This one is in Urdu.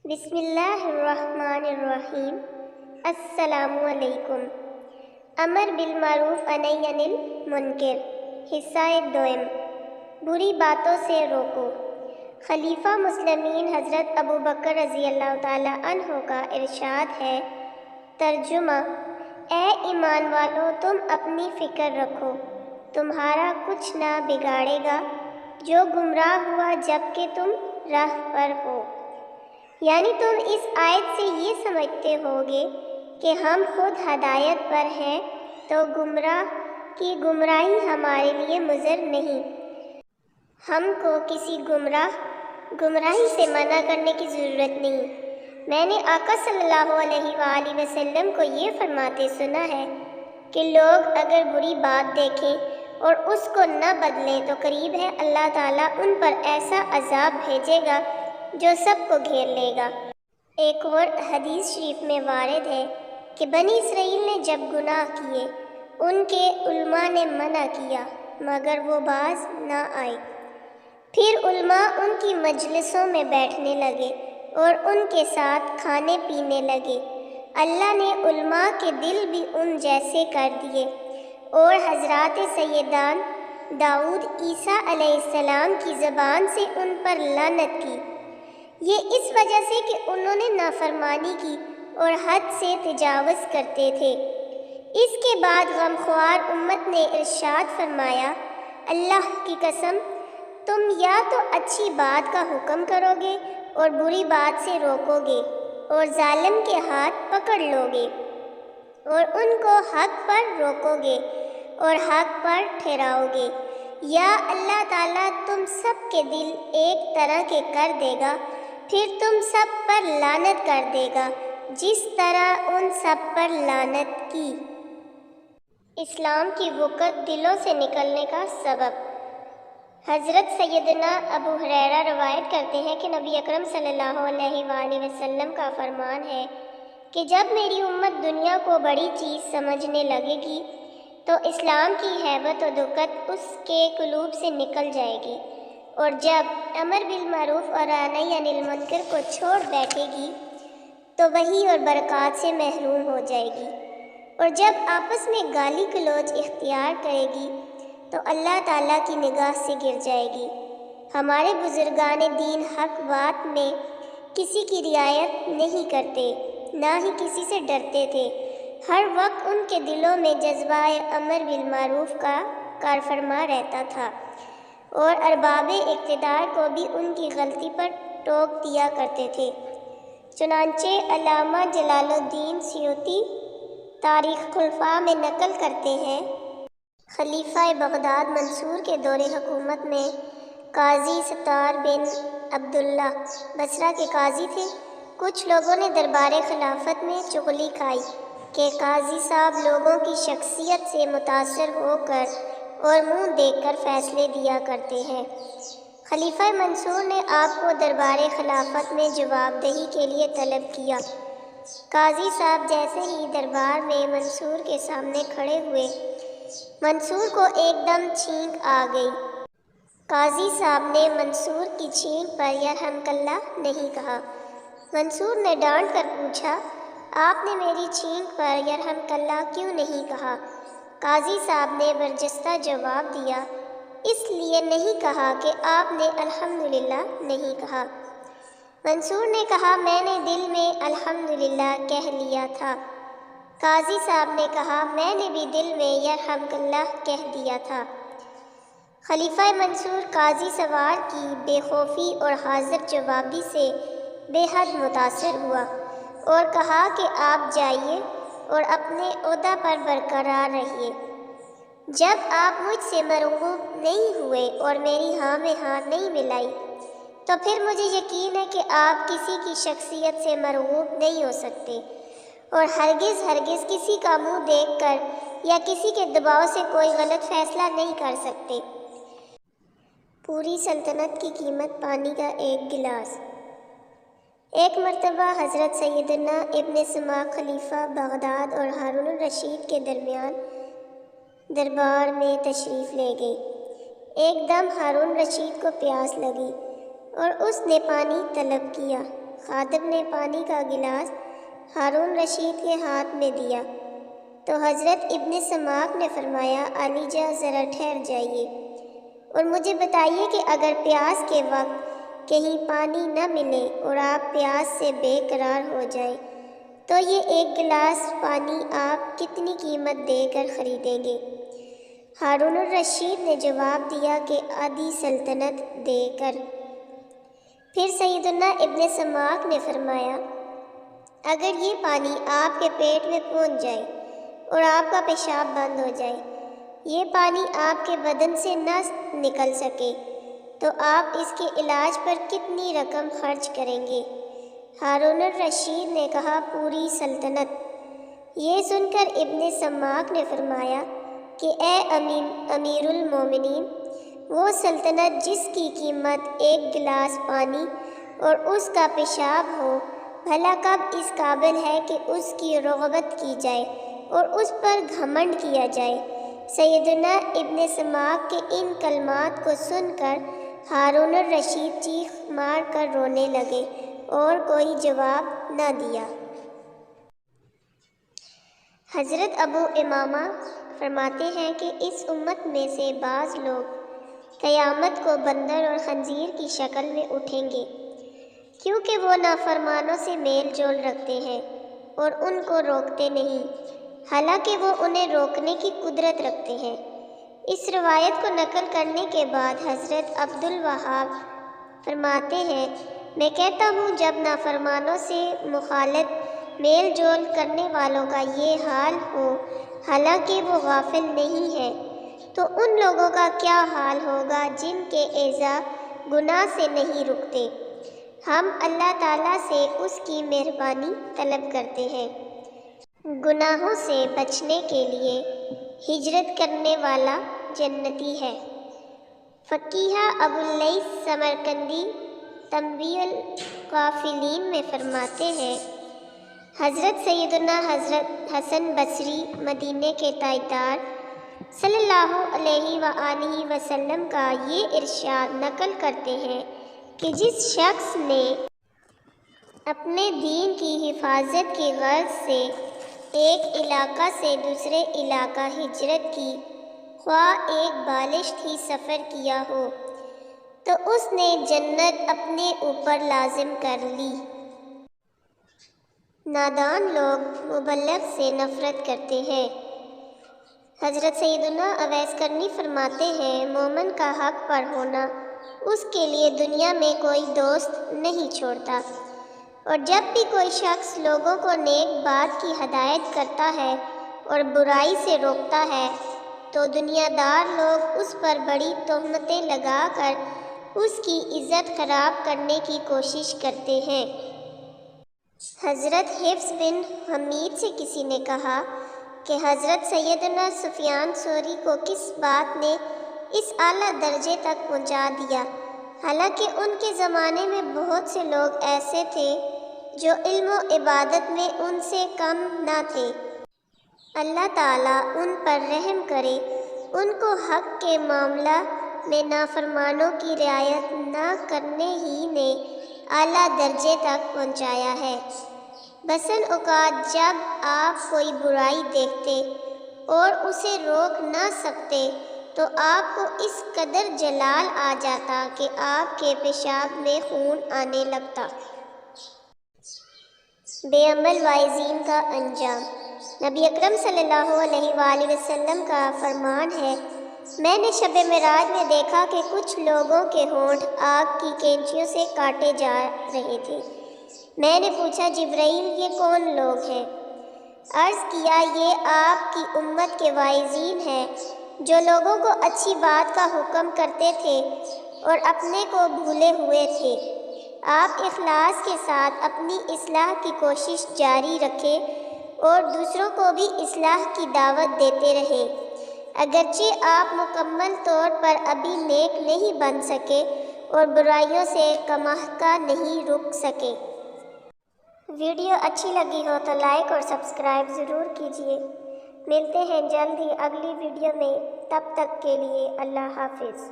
بسم اللہ الرحمن الرحیم۔ السلام علیکم۔ امر بالمعروف ونہی عن المنکر، حصہ دوم، بری باتوں سے روکو۔ خلیفہ مسلمین حضرت ابو بکر رضی اللہ تعالی عنہ کا ارشاد ہے، ترجمہ: اے ایمان والو، تم اپنی فکر رکھو، تمہارا کچھ نہ بگاڑے گا جو گمراہ ہوا جبکہ تم راہ پر ہو۔ یعنی تم اس آیت سے یہ سمجھتے ہوگے کہ ہم خود ہدایت پر ہیں تو گمراہ کی گمراہی ہمارے لیے مضر نہیں، ہم کو کسی گمراہی سے منع کرنے کی ضرورت نہیں۔ میں نے آقا صلی اللہ علیہ وآلہ وسلم کو یہ فرماتے سنا ہے کہ لوگ اگر بری بات دیکھیں اور اس کو نہ بدلیں تو قریب ہے اللہ تعالیٰ ان پر ایسا عذاب بھیجے گا جو سب کو گھیر لے گا۔ ایک اور حدیث شریف میں وارد ہے کہ بنی اسرائیل نے جب گناہ کیے، ان کے علماء نے منع کیا مگر وہ باز نہ آئے۔ پھر علماء ان کی مجلسوں میں بیٹھنے لگے اور ان کے ساتھ کھانے پینے لگے۔ اللہ نے علماء کے دل بھی ان جیسے کر دیے اور حضرات سیدان داؤد عیسیٰ علیہ السلام کی زبان سے ان پر لعنت کی، یہ اس وجہ سے کہ انہوں نے نافرمانی کی اور حد سے تجاوز کرتے تھے۔ اس کے بعد غمخوار امت نے ارشاد فرمایا، اللہ کی قسم، تم یا تو اچھی بات کا حکم کرو گے اور بری بات سے روکو گے اور ظالم کے ہاتھ پکڑ لو گے اور ان کو حق پر روکو گے اور حق پر ٹھہراؤ گے، یا اللہ تعالیٰ تم سب کے دل ایک طرح کے کر دے گا، پھر تم سب پر لعنت کر دے گا جس طرح ان سب پر لعنت کی۔ اسلام کی وقت دلوں سے نکلنے کا سبب۔ حضرت سیدنا ابو ہریرہ روایت کرتے ہیں کہ نبی اکرم صلی اللہ علیہ وآلہ وسلم کا فرمان ہے کہ جب میری امت دنیا کو بڑی چیز سمجھنے لگے گی تو اسلام کی ہیبت و دقت اس کے قلوب سے نکل جائے گی، اور جب امر بالمعروف اور نہی عن المنکر کو چھوڑ بیٹھے گی تو وحی اور برکات سے محروم ہو جائے گی، اور جب آپس میں گالی گلوچ اختیار کرے گی تو اللہ تعالیٰ کی نگاہ سے گر جائے گی۔ ہمارے بزرگان دین حق بات میں کسی کی رعایت نہیں کرتے، نہ ہی کسی سے ڈرتے تھے۔ ہر وقت ان کے دلوں میں جذبہ امر بالمعروف کا کارفرما رہتا تھا، اور ارباب اقتدار کو بھی ان کی غلطی پر ٹوک دیا کرتے تھے۔ چنانچہ علامہ جلال الدین سیوطی تاریخ خلفاء میں نقل کرتے ہیں، خلیفہ بغداد منصور کے دور حکومت میں قاضی ستار بن عبداللہ بصرہ کے قاضی تھے۔ کچھ لوگوں نے دربار خلافت میں چغلی کھائی کہ قاضی صاحب لوگوں کی شخصیت سے متاثر ہو کر اور منہ دیکھ کر فیصلے دیا کرتے ہیں۔ خلیفہ منصور نے آپ کو دربار خلافت میں جواب دہی کے لیے طلب کیا۔ قاضی صاحب جیسے ہی دربار میں منصور کے سامنے کھڑے ہوئے، منصور کو ایک دم چھینک آ گئی۔ قاضی صاحب نے منصور کی چھینک پر یرحمک اللہ نہیں کہا۔ منصور نے ڈانٹ کر پوچھا، آپ نے میری چھینک پر یرحمک اللہ کیوں نہیں کہا؟ قاضی صاحب نے برجستہ جواب دیا، اس لیے نہیں کہا کہ آپ نے الحمدللہ نہیں کہا۔ منصور نے کہا، میں نے دل میں الحمدللہ کہہ لیا تھا۔ قاضی صاحب نے کہا، میں نے بھی دل میں یرحمک اللہ کہہ دیا تھا۔ خلیفہ منصور قاضی سوار کی بے خوفی اور حاضر جوابی سے بے حد متاثر ہوا اور کہا کہ آپ جائیے اور اپنے عہدہ پر برقرار رہیے۔ جب آپ مجھ سے مرغوب نہیں ہوئے اور میری ہاں میں ہاں نہیں ملائی تو پھر مجھے یقین ہے کہ آپ کسی کی شخصیت سے مرغوب نہیں ہو سکتے، اور ہرگز کسی کا منہ دیکھ کر یا کسی کے دباؤ سے کوئی غلط فیصلہ نہیں کر سکتے۔ پوری سلطنت کی قیمت پانی کا ایک گلاس۔ ایک مرتبہ حضرت سیدنا ابن سماک خلیفہ بغداد اور ہارون الرشید کے درمیان دربار میں تشریف لے گئی۔ ایک دم ہارون رشید کو پیاس لگی اور اس نے پانی طلب کیا۔ خادم نے پانی کا گلاس ہارون رشید کے ہاتھ میں دیا تو حضرت ابن سماک نے فرمایا علی جا ذرا ٹھہر جائیے اور مجھے بتائیے کہ اگر پیاس کے وقت کہیں پانی نہ ملے اور آپ پیاس سے بے قرار ہو جائیں تو یہ ایک گلاس پانی آپ کتنی قیمت دے کر خریدیں گے؟ ہارون الرشید نے جواب دیا کہ آدھی سلطنت دے کر۔ پھر سیدنا ابن سماک نے فرمایا اگر یہ پانی آپ کے پیٹ میں پہنچ جائے اور آپ کا پیشاب بند ہو جائے، یہ پانی آپ کے بدن سے نہ نکل سکے تو آپ اس کے علاج پر کتنی رقم خرچ کریں گے؟ ہارون الرشید نے کہا پوری سلطنت۔ یہ سن کر ابن سماک نے فرمایا کہ اے امیر المومنین، وہ سلطنت جس کی قیمت ایک گلاس پانی اور اس کا پیشاب ہو، بھلا کب اس قابل ہے کہ اس کی رغبت کی جائے اور اس پر گھمنڈ کیا جائے؟ سیدنا ابن سماک کے ان کلمات کو سن کر ہارون الرشید چیخ مار کر رونے لگے اور کوئی جواب نہ دیا۔ حضرت ابو امامہ فرماتے ہیں کہ اس امت میں سے بعض لوگ قیامت کو بندر اور خنزیر کی شکل میں اٹھیں گے، کیونکہ وہ نافرمانوں سے میل جول رکھتے ہیں اور ان کو روکتے نہیں، حالانکہ وہ انہیں روکنے کی قدرت رکھتے ہیں۔ اس روایت کو نقل کرنے کے بعد حضرت عبد الوہاب فرماتے ہیں میں کہتا ہوں جب نافرمانوں سے مخالط میل جول کرنے والوں کا یہ حال ہو حالانکہ وہ غافل نہیں ہے تو ان لوگوں کا کیا حال ہوگا جن کے اعضاء گناہ سے نہیں رکتے۔ ہم اللہ تعالیٰ سے اس کی مہربانی طلب کرتے ہیں۔ گناہوں سے بچنے کے لیے ہجرت کرنے والا جنتی ہے۔ فقیہ ابو اللیث سمرقندی تنبیہ الغافلین میں فرماتے ہیں حضرت سیدنا حضرت حسن بصری مدینے کے تاجدار صلی اللہ علیہ وآلہ وسلم کا یہ ارشاد نقل کرتے ہیں کہ جس شخص نے اپنے دین کی حفاظت کی غرض سے ایک علاقہ سے دوسرے علاقہ ہجرت کی، خواہ ایک بالشت ہی سفر کیا ہو، تو اس نے جنت اپنے اوپر لازم کر لی۔ نادان لوگ مبلغ سے نفرت کرتے ہیں۔ حضرت سیدنا اویس کرنی فرماتے ہیں مومن کا حق پر ہونا اس کے لیے دنیا میں کوئی دوست نہیں چھوڑتا، اور جب بھی کوئی شخص لوگوں کو نیک بات کی ہدایت کرتا ہے اور برائی سے روکتا ہے تو دنیا دار لوگ اس پر بڑی تہمتیں لگا کر اس کی عزت خراب کرنے کی کوشش کرتے ہیں۔ حضرت حفص بن حمید سے کسی نے کہا کہ حضرت سیدنا سفیان ثوری کو کس بات نے اس اعلیٰ درجے تک پہنچا دیا، حالانکہ ان کے زمانے میں بہت سے لوگ ایسے تھے جو علم و عبادت میں ان سے کم نہ تھے۔ اللہ تعالیٰ ان پر رحم کرے، ان کو حق کے معاملہ میں نافرمانوں کی رعایت نہ کرنے ہی نے اعلیٰ درجے تک پہنچایا ہے۔ بسن اوقات جب آپ کوئی برائی دیکھتے اور اسے روک نہ سکتے تو آپ کو اس قدر جلال آ جاتا کہ آپ کے پیشاب میں خون آنے لگتا۔ بے عمل واعظین کا انجام۔ نبی اکرم صلی اللہ علیہ وآلہ وسلم کا فرمان ہے میں نے شب معراج میں دیکھا کہ کچھ لوگوں کے ہونٹ آگ کی کینچیوں سے کاٹے جا رہے تھے۔ میں نے پوچھا جبرائیل یہ کون لوگ ہیں؟ عرض کیا یہ آپ کی امت کے واعظین ہیں جو لوگوں کو اچھی بات کا حکم کرتے تھے اور اپنے کو بھولے ہوئے تھے۔ آپ اخلاص کے ساتھ اپنی اصلاح کی کوشش جاری رکھیں اور دوسروں کو بھی اصلاح کی دعوت دیتے رہے، اگرچہ آپ مکمل طور پر ابھی نیک نہیں بن سکے اور برائیوں سے کماحقہ نہیں رک سکے۔ ویڈیو اچھی لگی ہو تو لائک اور سبسکرائب ضرور کیجیے۔ ملتے ہیں جلد ہی اگلی ویڈیو میں، تب تک کے لیے اللہ حافظ۔